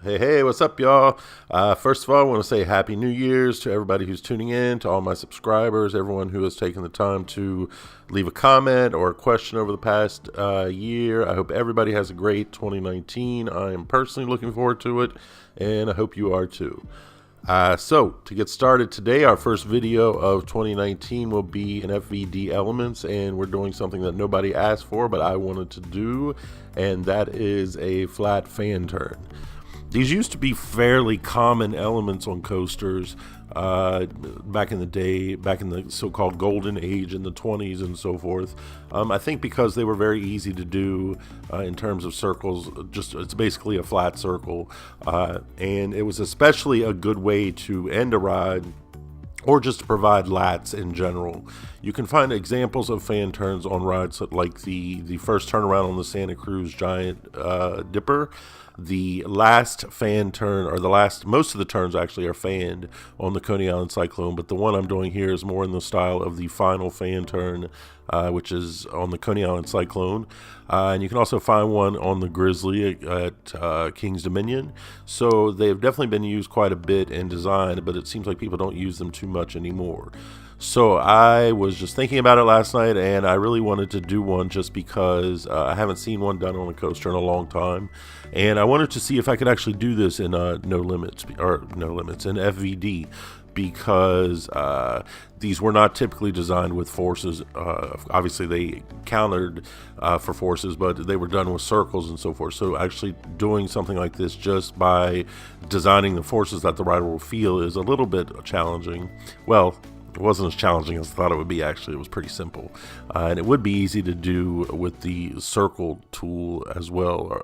Hey, what's up, y'all? First of all, I want to say Happy New Year's to everybody who's tuning in, to all my subscribers, everyone who has taken the time to leave a comment or a question over the past year. I hope everybody has a great 2019. I am personally looking forward to it, and I hope you are too. So, to get started today, our first video of 2019 will be an FVD Elements, and we're doing something that nobody asked for, but I wanted to do, and that is a flat fan turn. These used to be fairly common elements on coasters back in the day, back in the so-called golden age in the 20s and so forth. I think because they were very easy to do in terms of circles. It's basically a flat circle, and it was especially a good way to end a ride or just to provide lats in general. You can find examples of fan turns on rides like the first turnaround on the Santa Cruz Giant Dipper. The last fan turn, or most of the turns actually are fanned on the Coney Island Cyclone, but the one I'm doing here is more in the style of the final fan turn, which is on the Coney Island Cyclone. And you can also find one on the Grizzly at King's Dominion. So they've definitely been used quite a bit in design, but it seems like people don't use them too much anymore. So I was just thinking about it last night, and I really wanted to do one just because I haven't seen one done on a coaster in a long time, and I wanted to see if I could actually do this in NoLimits in FVD, because these were not typically designed with forces. Obviously they countered for forces, but they were done with circles and so forth. So actually doing something like this just by designing the forces that the rider will feel is a little bit challenging. Well, it wasn't as challenging as I thought it would be. Actually, it was pretty simple, and it would be easy to do with the circle tool as well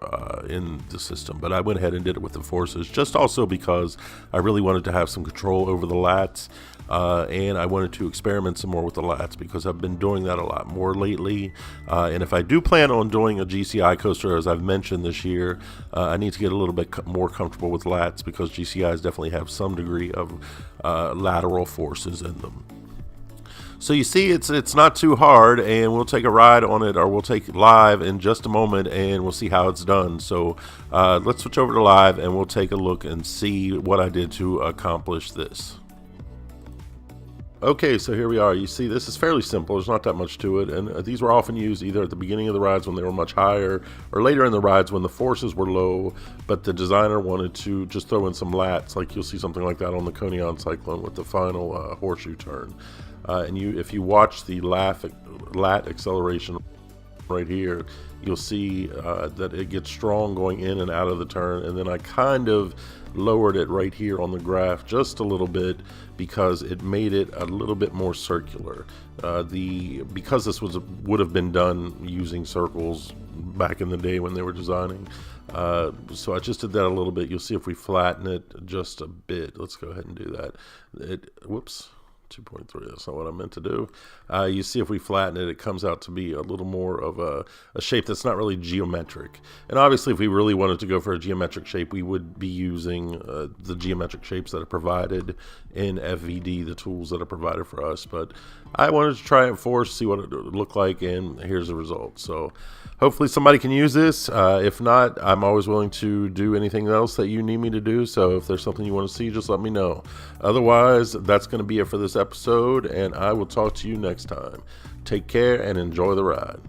in the system, but I went ahead and did it with the forces, just also because I really wanted to have some control over the lats, and I wanted to experiment some more with the lats because I've been doing that a lot more lately, and if I do plan on doing a GCI coaster, as I've mentioned this year, I need to get a little bit more comfortable with lats, because GCIs definitely have some degree of lateral forces in them. So you see, it's not too hard, and we'll take a ride on it, or we'll take it live in just a moment, and we'll see how it's done. So let's switch over to live, and we'll take a look and see what I did to accomplish this. Okay, so here we are. You see, this is fairly simple. There's not that much to it, and these were often used either at the beginning of the rides when they were much higher, or later in the rides when the forces were low, but the designer wanted to just throw in some lats. Like you'll see something like that on the Coney Island Cyclone with the final horseshoe turn. And if you watch the lat acceleration right here, you'll see that it gets strong going in and out of the turn, and then I kind of lowered it right here on the graph just a little bit because it made it a little bit more circular. Because this would have been done using circles back in the day when they were designing, so I just did that a little bit. You'll see if we flatten it just a bit. Let's go ahead and do that. Whoops. 2.3, that's not what I meant to do. You see if we flatten it, it comes out to be a little more of a shape that's not really geometric. And obviously if we really wanted to go for a geometric shape, we would be using the geometric shapes that are provided in FVD, the tools that are provided for us. But I wanted to try it first, see what it would look like, and here's the result. So hopefully somebody can use this. If not, I'm always willing to do anything else that you need me to do. So if there's something you want to see, just let me know. Otherwise, that's going to be it for this episode, and I will talk to you next time. Take care and enjoy the ride.